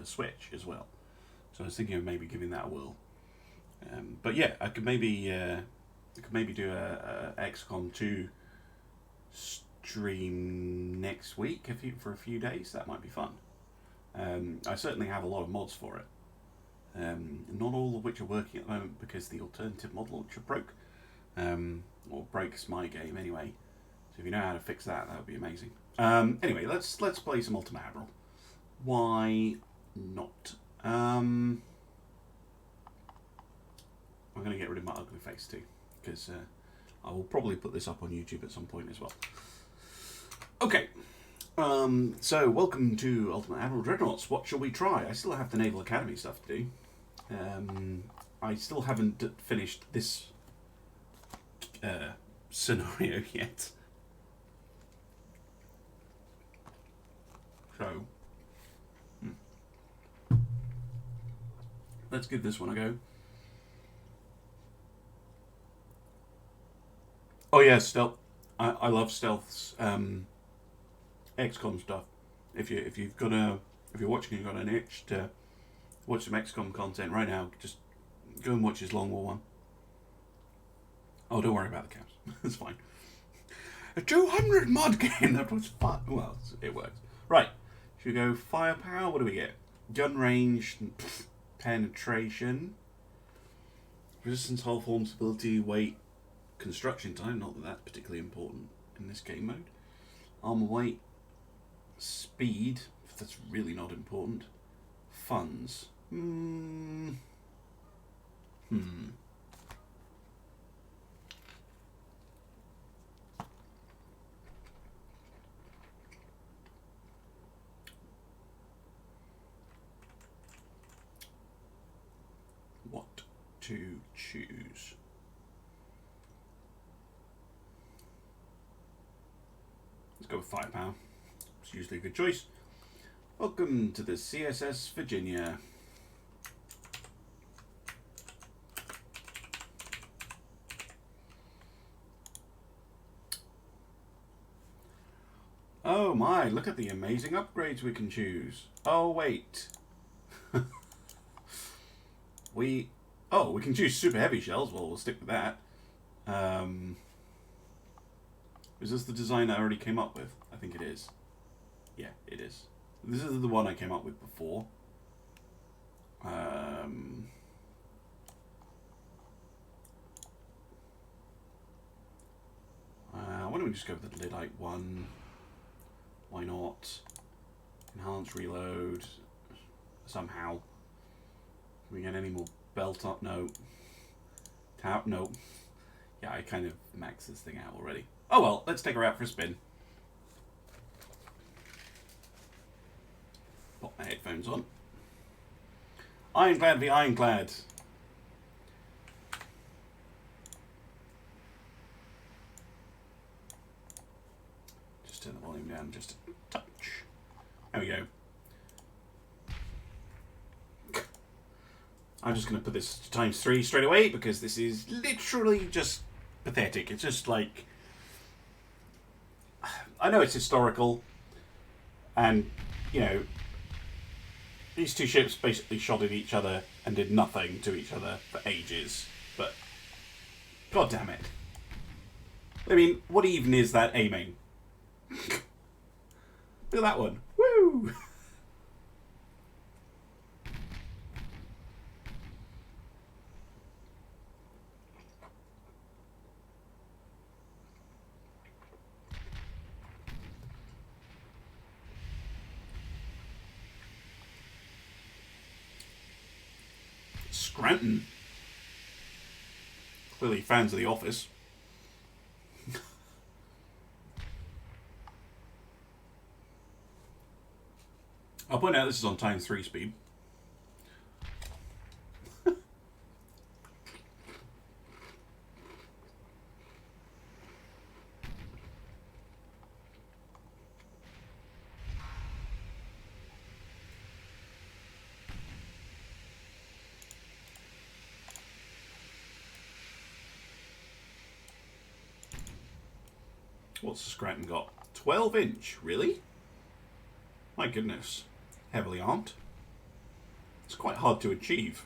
the Switch as well. So I was thinking of maybe giving that a whirl. But yeah, I could maybe do a XCOM 2 stream next week for a few days. That might be fun. I certainly have a lot of mods for it. Not all of which are working at the moment because the alternative mod launcher broke. Or breaks my game anyway. So if you know how to fix that, that would be amazing. Anyway, let's play some Ultimate Admiral. Why not? I'm going to get rid of my ugly face too, because I will probably put this up on YouTube at some point as well. Okay, so welcome to Ultimate Admiral Dreadnoughts. What shall we try? I still have the Naval Academy stuff to do. I still haven't finished this scenario yet. So, let's give this one a go. Oh yeah, stealth. I love stealths. XCOM stuff. If you're watching and got an itch to watch some XCOM content right now, just go and watch his Long War one. Oh, don't worry about the caps. It's fine. A 200 mod game. That was fun. Well, it works. Right. Should we go firepower? What do we get? Gun range, penetration, resistance, hull form, stability, weight, construction time. Not that that's particularly important in this game mode. Armor weight, speed. That's really not important. Funds. What to choose? Let's go with firepower. It's usually a good choice. Welcome to the CSS Virginia. Oh my, look at the amazing upgrades we can choose. Oh wait. we can choose super heavy shells. Well, we'll stick with that. Is this the design I already came up with? I think it is. Yeah, it is. This is the one I came up with before. Why don't we just go with the Lidite one? Why not? Enhance reload. Somehow. Can we get any more belt up? No. Tap? No. Yeah, I kind of maxed this thing out already. Oh well, let's take her out for a spin. Pop my headphones on. Ironclad v Ironclad. Just turn the volume down just a touch. There we go. I'm just going to put this to ×3 straight away because this is literally just pathetic. It's just like... I know it's historical and, you know, these two ships basically shot at each other and did nothing to each other for ages, but god damn it. I mean, what even is that aiming? Look at that one. Woo! Scranton. Clearly fans of The Office. I'll point out this is on ×3 speed. What's the Scranton got? 12-inch? Really? My goodness. Heavily armed. It's quite hard to achieve.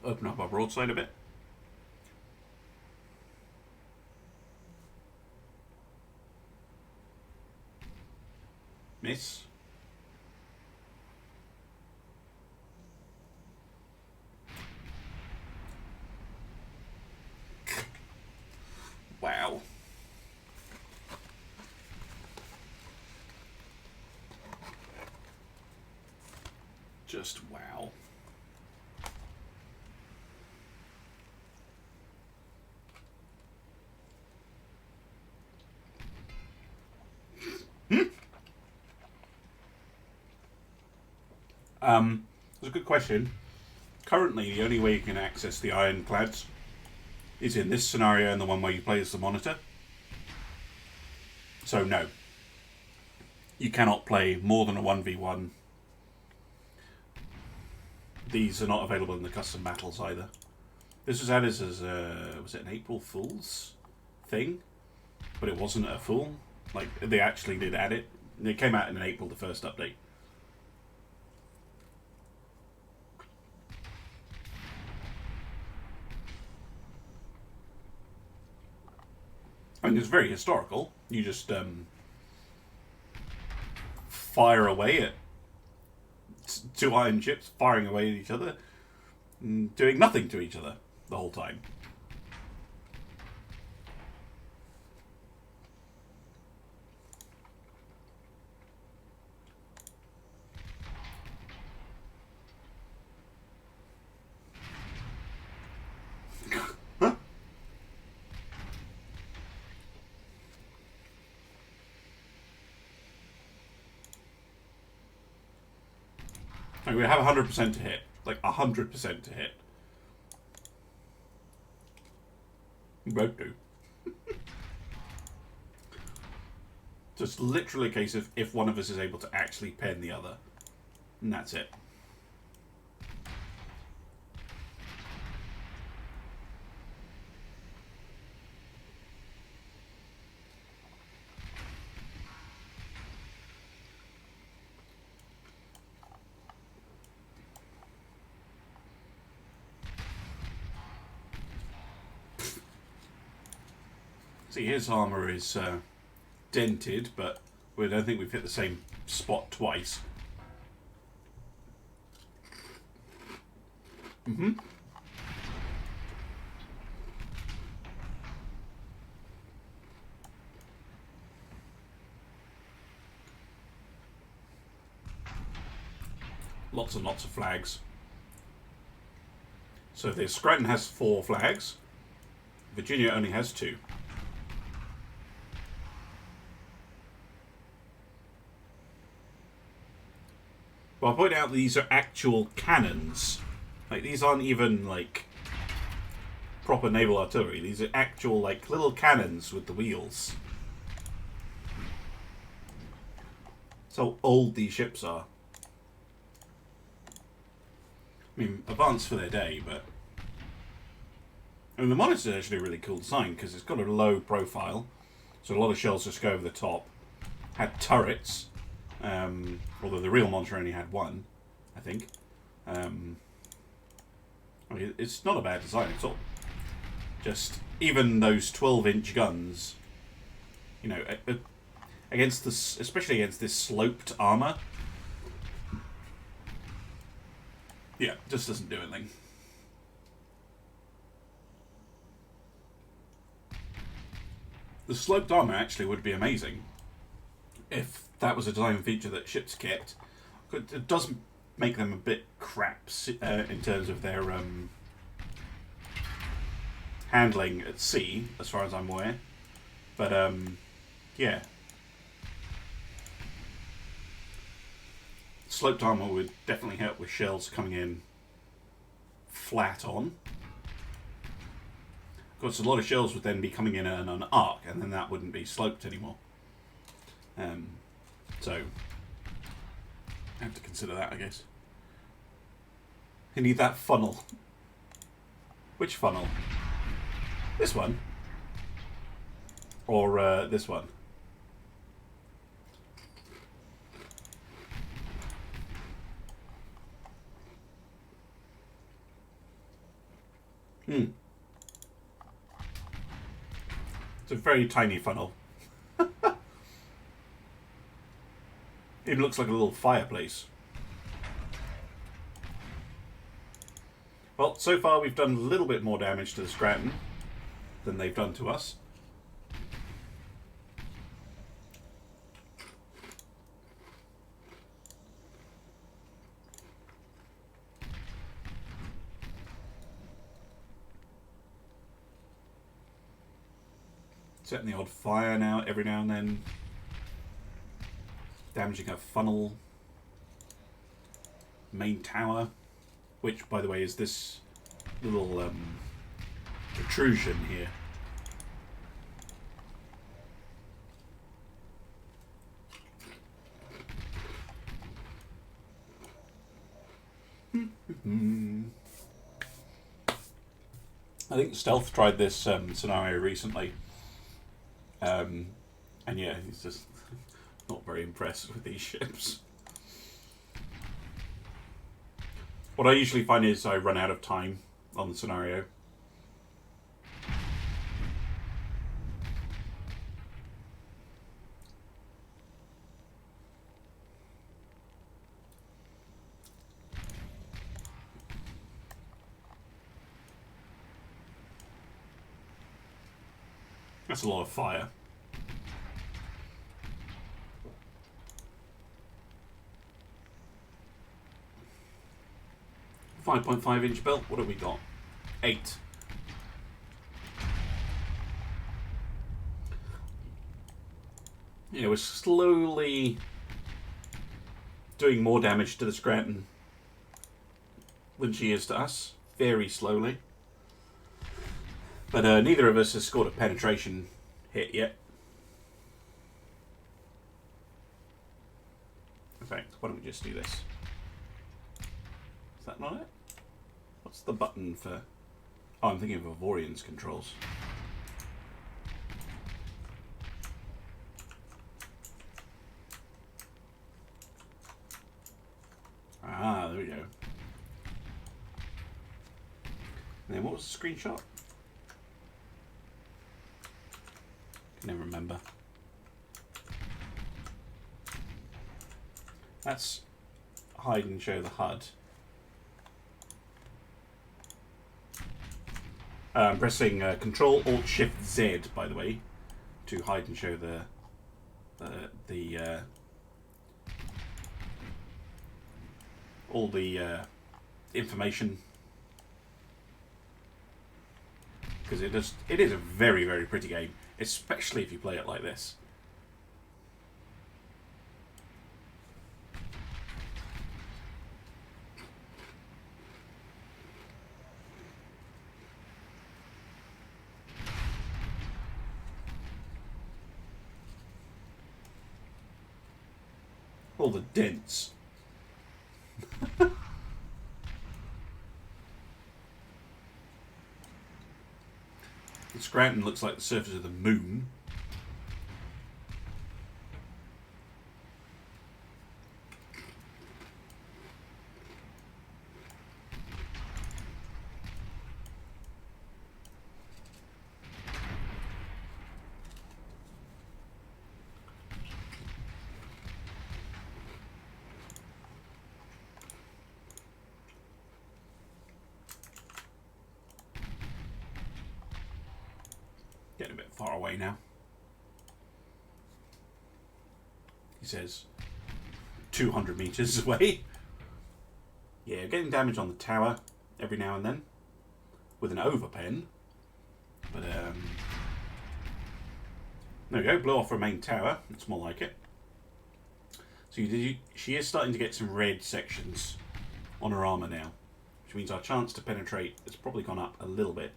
Open up our broadside a bit. Miss. Wow. Just wow. That's a good question. Currently, the only way you can access the ironclads is in this scenario and the one where you play as the monitor. So no. You cannot play more than a 1v1. These are not available in the custom battles either. This was added as a, was it an April Fool's thing? But it wasn't a fool. Like, they actually did add it. It came out in April, the first update. I mean, it's very historical. You just fire away at two iron ships, firing away at each other, and doing nothing to each other the whole time. We have 100% to hit. Like, 100% to hit. We both do. So it's literally a case of if one of us is able to actually pen the other. And that's it. See, his armour is dented, but I don't think we've hit the same spot twice. Mm-hmm. Lots and lots of flags. So the Scranton has 4 flags. Virginia only has 2. Well, I'll point out these are actual cannons. Like, these aren't even, like, proper naval artillery. These are actual, like, little cannons with the wheels. That's how old these ships are. I mean, advanced for their day, but... I mean, the monitor is actually a really cool design, because it's got a low profile, so a lot of shells just go over the top. Had turrets. Although the real monitor only had 1, I think. I mean, it's not a bad design at all. Just, even those 12-inch guns, you know, against this, especially against this sloped armour, yeah, just doesn't do anything. The sloped armour actually would be amazing if that was a design feature that ships kept. It does make them a bit crap in terms of their handling at sea, as far as I'm aware. But, yeah. Sloped armour would definitely help with shells coming in flat on. course, a lot of shells would then be coming in on an arc, and then that wouldn't be sloped anymore. So, I have to consider that, I guess. You need that funnel. Which funnel? This one? Or this one? It's a very tiny funnel. It looks like a little fireplace. Well, so far we've done a little bit more damage to the Scranton than they've done to us. Setting the odd fire now, every now and then. Damaging a funnel. Main tower. Which, by the way, is this little protrusion here. I think Stealth tried this scenario recently. And yeah, he's just not very impressed with these ships. What I usually find is I run out of time on the scenario. That's a lot of fire. .5-inch belt. What have we got? 8. Yeah, we're slowly doing more damage to the Scranton than she is to us. Very slowly. But neither of us has scored a penetration hit yet. In fact, why don't we just do this? Is that not it? What's the button for... Oh, I'm thinking of Avorian's controls. Ah, there we go. And then what was the screenshot? Can never remember. That's hide and show the HUD. I'm pressing Control Alt Shift Z, by the way, to hide and show the all the information, because it is a very, very pretty game, especially if you play it like this. All the dents. The Scranton looks like the surface of the moon. Getting a bit far away now. He says 200 meters away. Yeah, getting damage on the tower every now and then with an overpen. But there we go, blow off her main tower. It's more like it. So she is starting to get some red sections on her armour now, which means our chance to penetrate has probably gone up a little bit.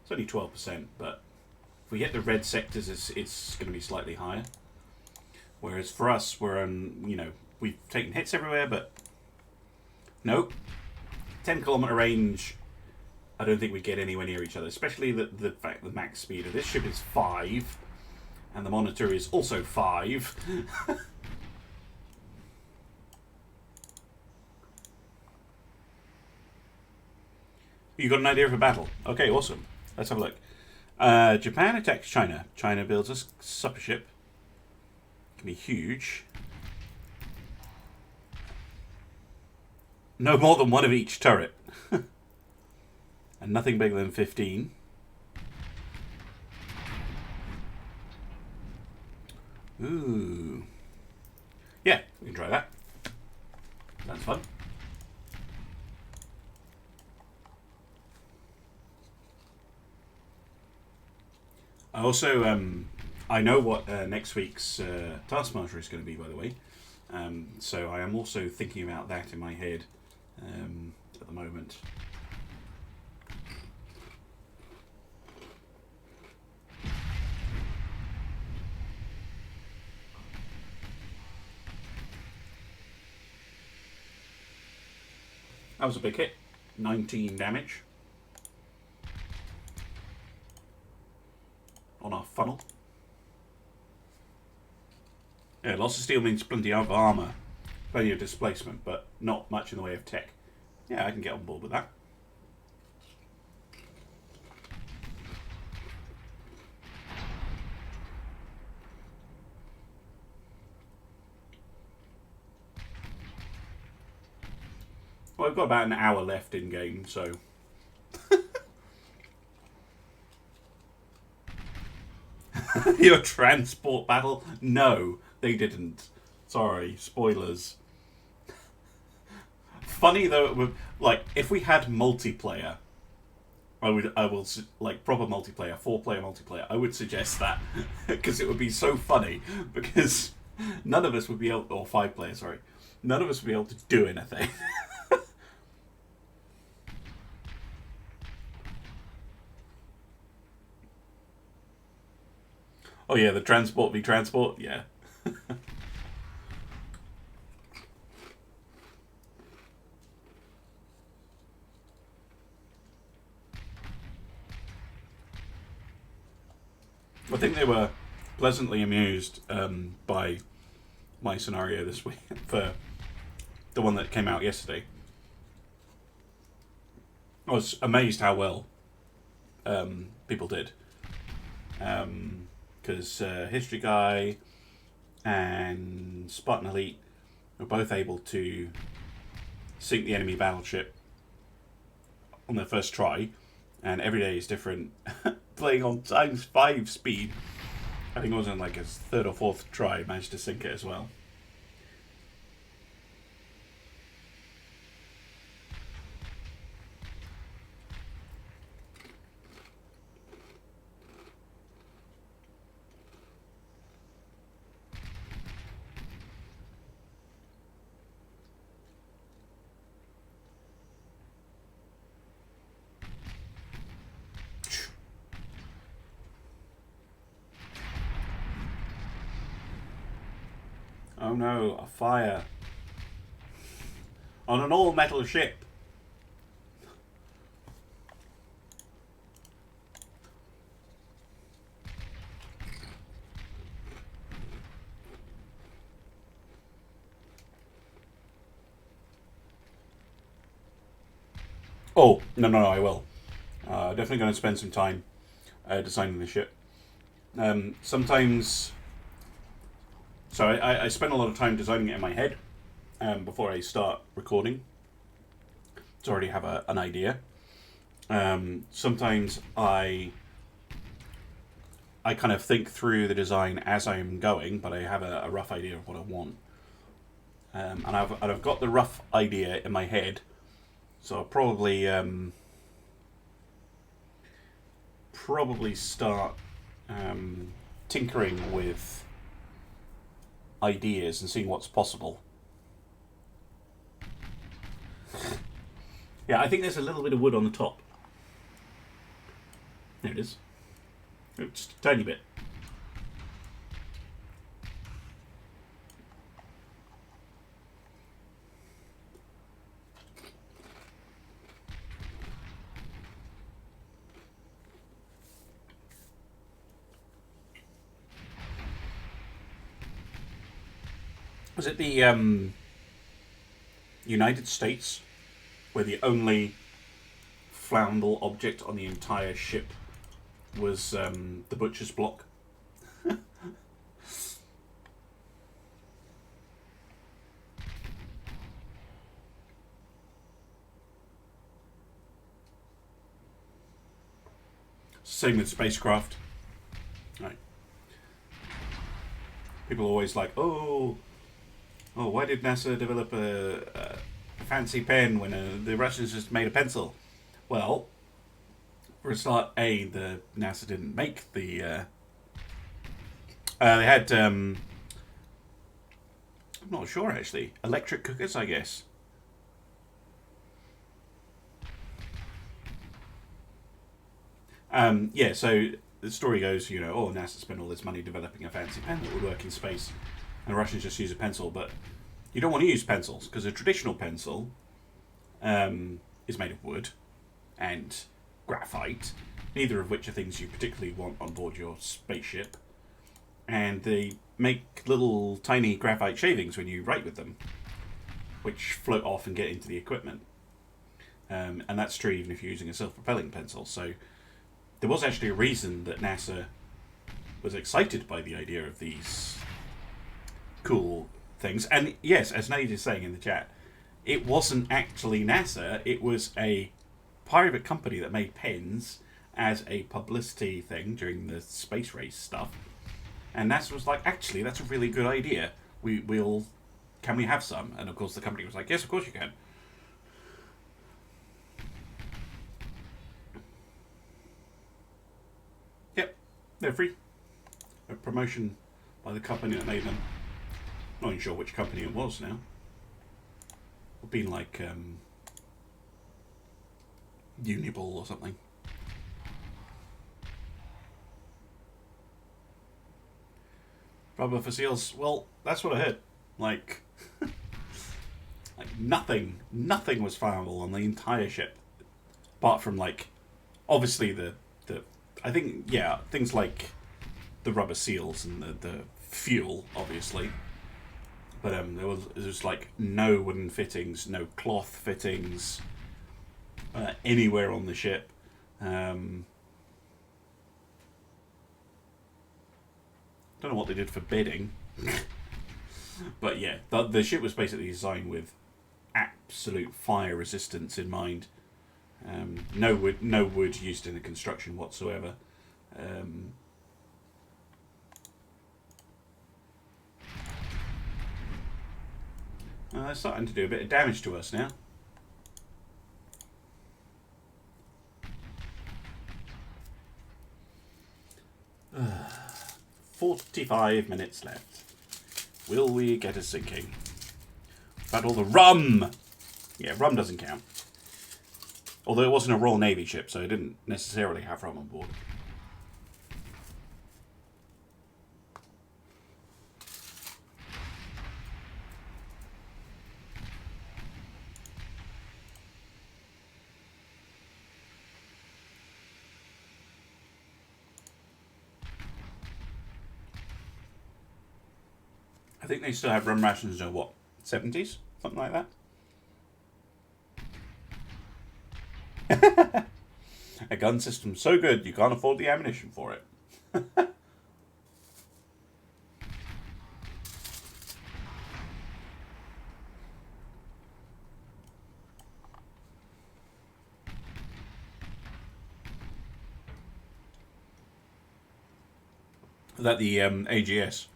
It's only 12%, but if we hit the red sectors, it's going to be slightly higher. Whereas for us, we're on, you know, we've taken hits everywhere, but nope. 10-kilometer range, I don't think we get anywhere near each other, especially the fact the max speed of this ship is 5, and the monitor is also 5. You got an idea of a battle? Okay, awesome. Let's have a look. Japan attacks China. China builds a super ship. Can be huge. No more than one of each turret. And nothing bigger than 15. Ooh. Yeah, we can try that. Sounds fun. I also, I know what next week's Taskmaster is going to be, by the way. So I am also thinking about that in my head at the moment. That was a big hit. 19 damage. On our funnel. Yeah, lots of steel means plenty of armour, plenty of displacement, but not much in the way of tech. Yeah, I can get on board with that. Well, we've got about an hour left in game, so... Your transport battle? No, they didn't. Sorry, spoilers. Funny though, it would, like, if we had multiplayer, I will like proper multiplayer, 4-player multiplayer. I would suggest that because it would be so funny. Because none of us would be able, or 5-player, sorry, none of us would be able to do anything. Oh yeah, the transport v transport, yeah. I think they were pleasantly amused by my scenario this week for the one that came out yesterday. I was amazed how well people did. Because History Guy and Spartan Elite were both able to sink the enemy battleship on their first try, and every day is different. Playing on ×5 speed, I think it was on like his 3rd or 4th try, managed to sink it as well. Oh no, a fire. On an all-metal ship. Oh, no, I will. Definitely going to spend some time designing the ship. Sometimes... So I spend a lot of time designing it in my head before I start recording to already have an idea. Sometimes I kind of think through the design as I'm going, but I have a rough idea of what I want. And I've got the rough idea in my head, so I'll probably start tinkering with ideas and seeing what's possible. Yeah, I think there's a little bit of wood on the top. There it is. Just a tiny bit. Was it the United States where the only flammable object on the entire ship was the butcher's block? Same with spacecraft. Right. People are always like, oh, why did NASA develop a fancy pen when the Russians just made a pencil? Well, for a start, the NASA didn't make the. They had. I'm not sure actually. Electric cookers, I guess. Yeah, so the story goes, NASA spent all this money developing a fancy pen that would work in space, and the Russians just use a pencil. But you don't want to use pencils because a traditional pencil is made of wood and graphite, neither of which are things you particularly want on board your spaceship. And they make little tiny graphite shavings when you write with them, which float off and get into the equipment. And that's true even if you're using a self-propelling pencil. So there was actually a reason that NASA was excited by the idea of these cool things. And yes, as Nate is saying in the chat, it wasn't actually NASA, it was a private company that made pens as a publicity thing during the space race stuff. And NASA was like, actually, that's a really good idea. Can we have some? And of course the company was like, yes, of course you can. Yep, they're free. A promotion by the company that made them. Not even sure which company it was now. It'd been like Uniball or something. Rubber for seals. Well, that's what I heard. Like nothing was flammable on the entire ship, apart from obviously the I think things like the rubber seals and the fuel, obviously. But there was no wooden fittings, no cloth fittings anywhere on the ship. Don't know what they did for bedding. But yeah, the ship was basically designed with absolute fire resistance in mind. No wood used in the construction whatsoever. They're starting to do a bit of damage to us now. Uh, 45 minutes left. Will we get a sinking? About all the rum! Yeah, rum doesn't count. Although it wasn't a Royal Navy ship, so it didn't necessarily have rum on board. I think they still have rum rations in, 70s? Something like that? A gun system so good you can't afford the ammunition for it. Is that the AGS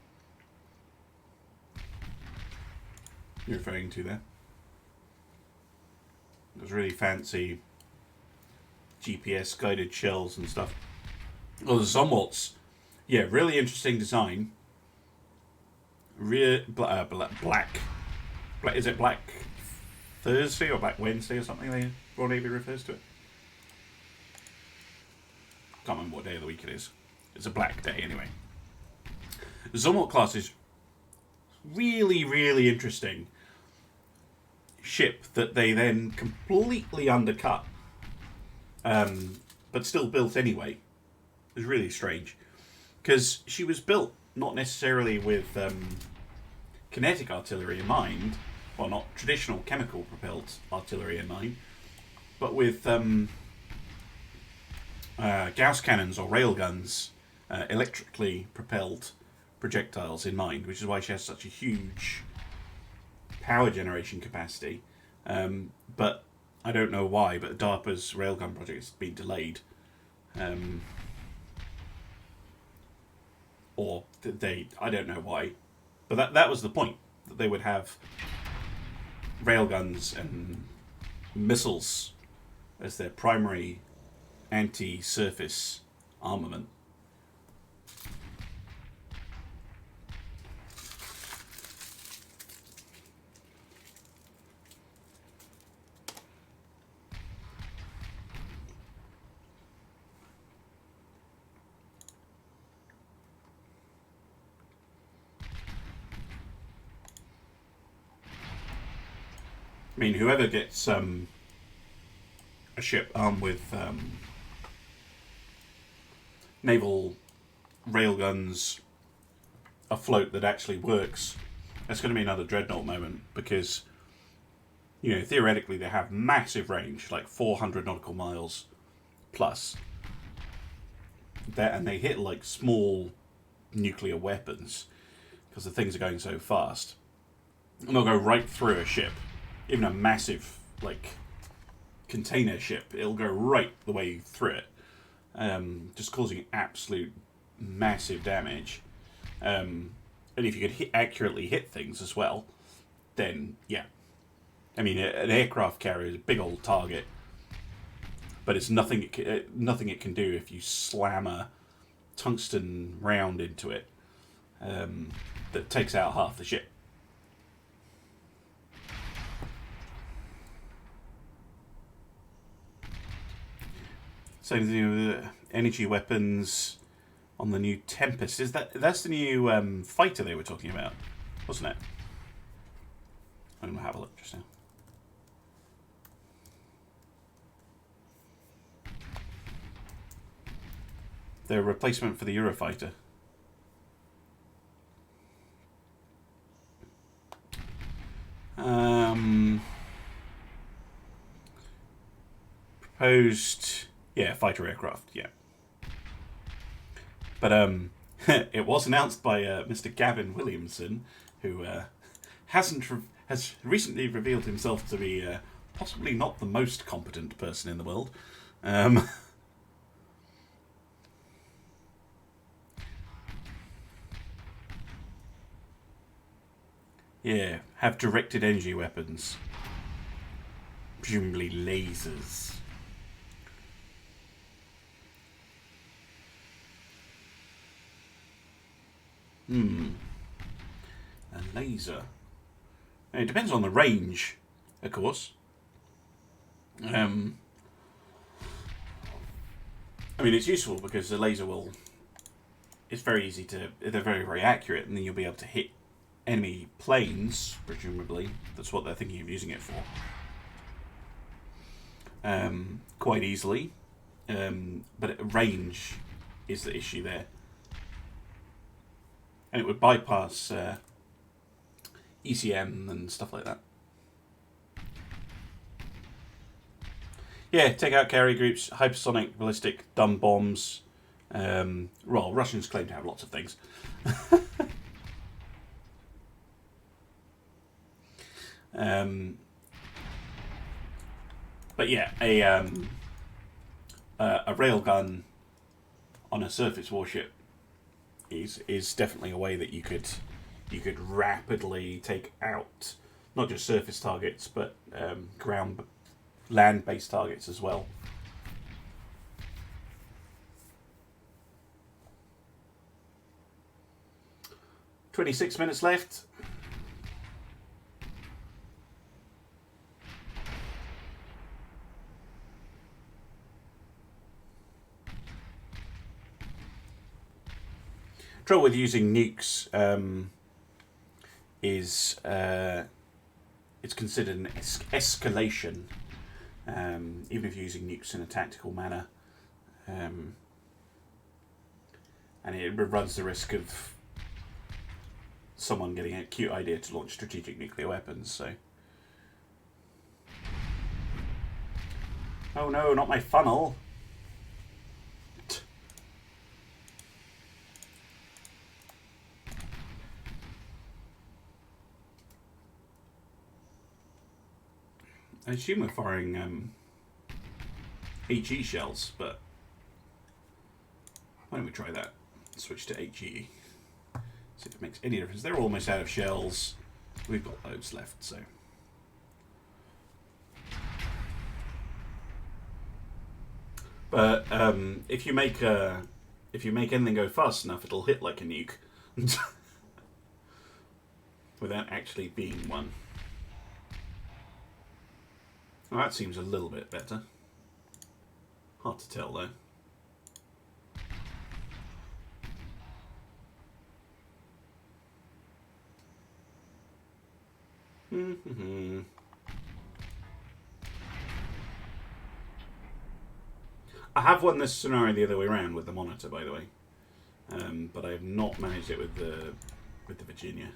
you're referring to there? Those really fancy GPS guided shells and stuff. Oh, the Zomwaltz. Yeah, really interesting design. Black. Is it Black Thursday or Black Wednesday or something? The Royal Navy refers to it. can't remember what day of the week it is. It's a black day anyway. The Zomort class is really, really interesting ship that they then completely undercut, but still built anyway. It was really strange because she was built not necessarily with kinetic artillery in mind, well, not traditional chemical propelled artillery in mind, but with Gauss cannons or railguns, electrically propelled projectiles in mind, which is why she has such a huge power generation capacity. But I don't know why, but DARPA's railgun project has been delayed. Or I don't know why. But that was the point, that they would have railguns and missiles as their primary anti-surface armament. I mean, whoever gets a ship armed with naval railguns afloat that actually works, that's going to be another Dreadnought moment, because, you know, theoretically they have massive range, like 400 nautical miles plus, and they hit like small nuclear weapons because the things are going so fast, and they'll go right through a ship. Even a massive, like, container ship, it'll go right the way through it, just causing absolute massive damage. And if you could accurately hit things as well, then, yeah. I mean, an aircraft carrier is a big old target, but it's nothing it can do if you slam a tungsten round into it that takes out half the ship. Same thing with energy weapons on the new Tempest. That's the new fighter they were talking about, wasn't it? I'm gonna have a look just now. Their replacement for the Eurofighter. Proposed, yeah, fighter aircraft, yeah. But it was announced by Mr. Gavin Williamson, who has recently revealed himself to be possibly not the most competent person in the world. Yeah, have directed energy weapons. Presumably lasers. A laser. It depends on the range, of course. I mean, it's useful because the laser will... It's very easy to... They're very, very accurate, and then you'll be able to hit enemy planes, presumably. That's what they're thinking of using it for. Quite easily. But range is the issue there. And it would bypass ECM and stuff like that. Yeah, take out carrier groups, hypersonic, ballistic, dumb bombs. Well, Russians claim to have lots of things. But yeah, a railgun on a surface warship is definitely a way that you could rapidly take out not just surface targets, but land-based targets as well. "26 minutes left. Trouble with using nukes is it's considered an escalation, even if you're using nukes in a tactical manner, and it runs the risk of someone getting a cute idea to launch strategic nuclear weapons. So, oh no, not my funnel. I assume we're firing HE shells, but why don't we try that? Switch to HE. See if it makes any difference. They're almost out of shells. We've got loads left, so. But if you make anything go fast enough, it'll hit like a nuke, without actually being one. Well, that seems a little bit better. Hard to tell though. I have won this scenario the other way around with the monitor, by the way, but I have not managed it with the Virginia.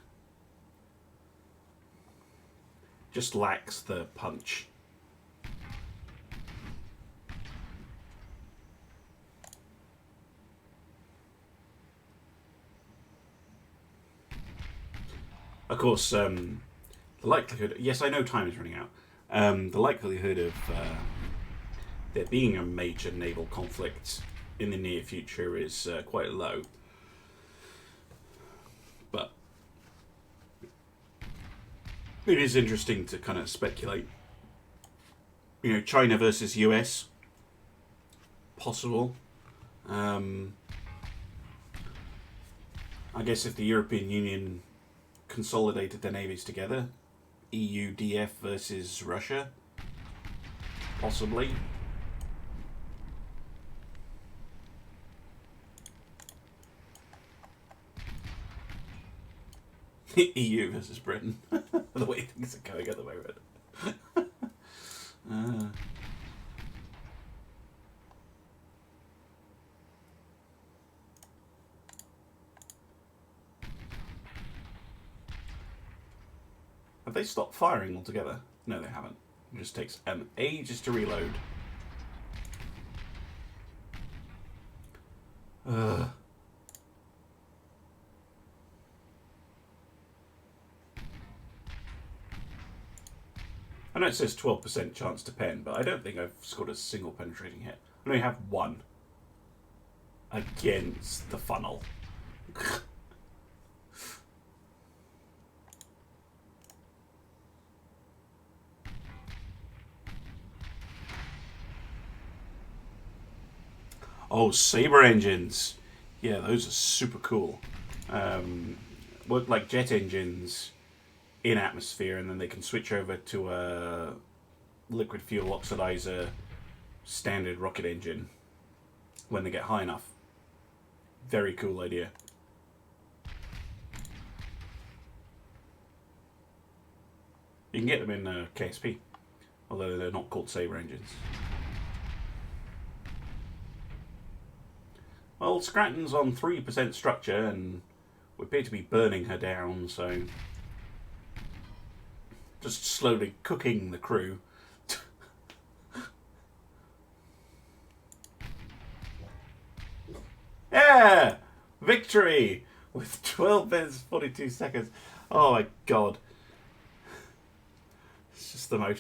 Just lacks the punch. Of course, the likelihood... Yes, I know time is running out. The likelihood of there being a major naval conflict in the near future is quite low. But it is interesting to kind of speculate. You know, China versus US. Possible. I guess if the European Union consolidated their navies together, EU DF versus Russia, possibly. EU versus Britain. The way things are going at the moment. Have they stopped firing altogether? No, they haven't. It just takes ages to reload. I know it says 12% chance to pen, but I don't think I've scored a single penetrating hit. I only have one against the funnel. Oh, Sabre engines. Yeah, those are super cool. Work like jet engines in atmosphere, and then they can switch over to a liquid fuel oxidizer standard rocket engine when they get high enough. Very cool idea. You can get them in KSP, although they're not called Sabre engines. Well, Scranton's on 3% structure, and we appear to be burning her down, so just slowly cooking the crew. Yeah! Victory! With 12 minutes 42 seconds. Oh my god. It's just the most